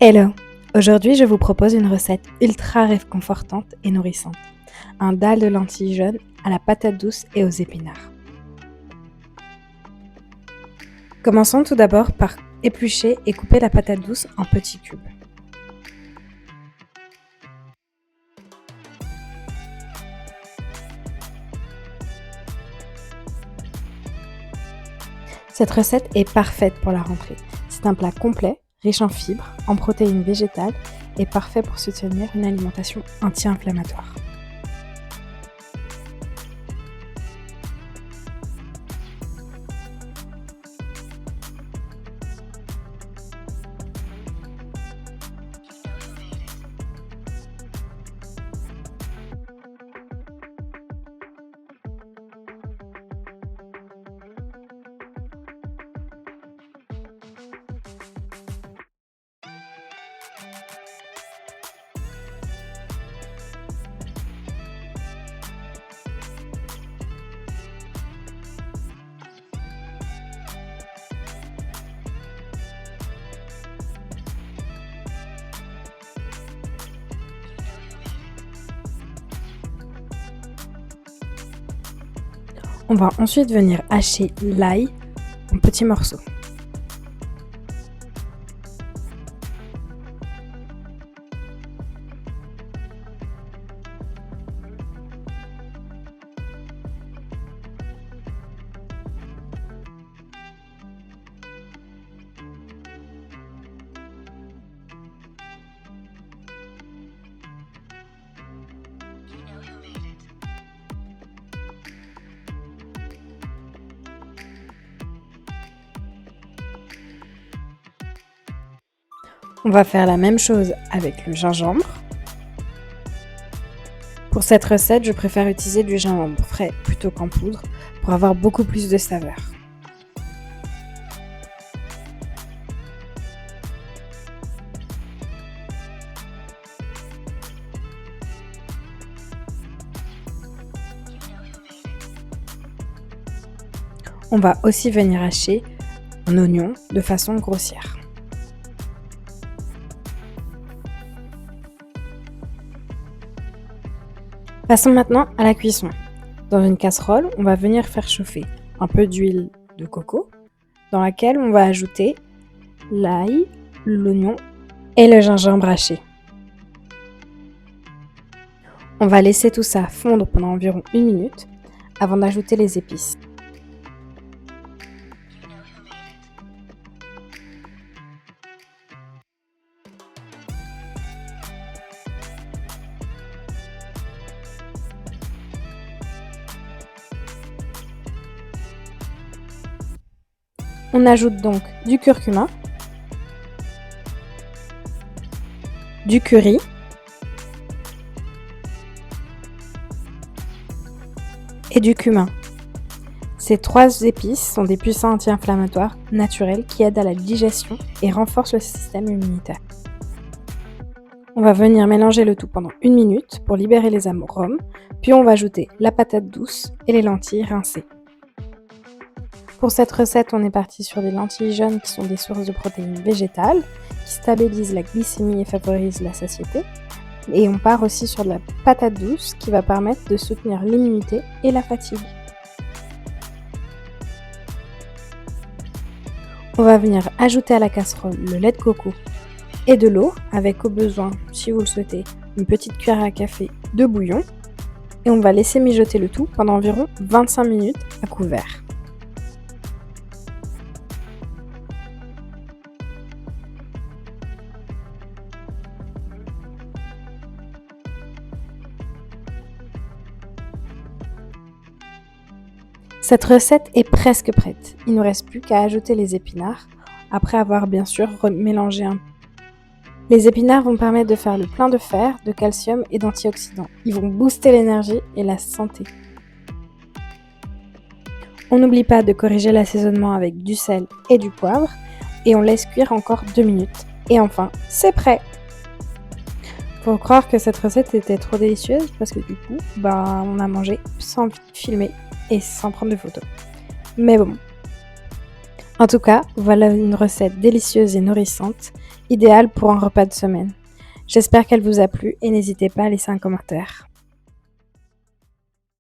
Hello! Aujourd'hui, je vous propose une recette ultra réconfortante et nourrissante. Un dalle de lentilles jaunes à la patate douce et aux épinards. Commençons tout d'abord par éplucher et couper la patate douce en petits cubes. Cette recette est parfaite pour la rentrée. C'est un plat complet, riche en fibres, en protéines végétales et parfait pour soutenir une alimentation anti-inflammatoire. On va ensuite venir hacher l'ail en petits morceaux. On va faire la même chose avec le gingembre. Pour cette recette, je préfère utiliser du gingembre frais plutôt qu'en poudre pour avoir beaucoup plus de saveur. On va aussi venir hacher un oignon de façon grossière. Passons maintenant à la cuisson. Dans une casserole, on va venir faire chauffer un peu d'huile de coco dans laquelle on va ajouter l'ail, l'oignon et le gingembre haché. On va laisser tout ça fondre pendant environ 1 minute avant d'ajouter les épices. On ajoute donc du curcuma, du curry, et du cumin. Ces 3 épices sont des puissants anti-inflammatoires naturels qui aident à la digestion et renforcent le système immunitaire. On va venir mélanger le tout pendant 1 minute pour libérer les arômes, puis on va ajouter la patate douce et les lentilles rincées. Pour cette recette, on est parti sur des lentilles jaunes qui sont des sources de protéines végétales, qui stabilisent la glycémie et favorisent la satiété. Et on part aussi sur de la patate douce qui va permettre de soutenir l'immunité et la fatigue. On va venir ajouter à la casserole le lait de coco et de l'eau, avec au besoin, si vous le souhaitez, une petite cuillère à café de bouillon. Et on va laisser mijoter le tout pendant environ 25 minutes à couvert. Cette recette est presque prête. Il ne nous reste plus qu'à ajouter les épinards, après avoir bien sûr mélangé un peu. Les épinards vont permettre de faire le plein de fer, de calcium et d'antioxydants. Ils vont booster l'énergie et la santé. On n'oublie pas de corriger l'assaisonnement avec du sel et du poivre et on laisse cuire encore 2 minutes. Et enfin, c'est prêt! Faut croire que cette recette était trop délicieuse parce que du coup, on a mangé sans filmer et sans prendre de photos. Mais bon. En tout cas, voilà une recette délicieuse et nourrissante idéale pour un repas de semaine. J'espère qu'elle vous a plu et n'hésitez pas à laisser un commentaire.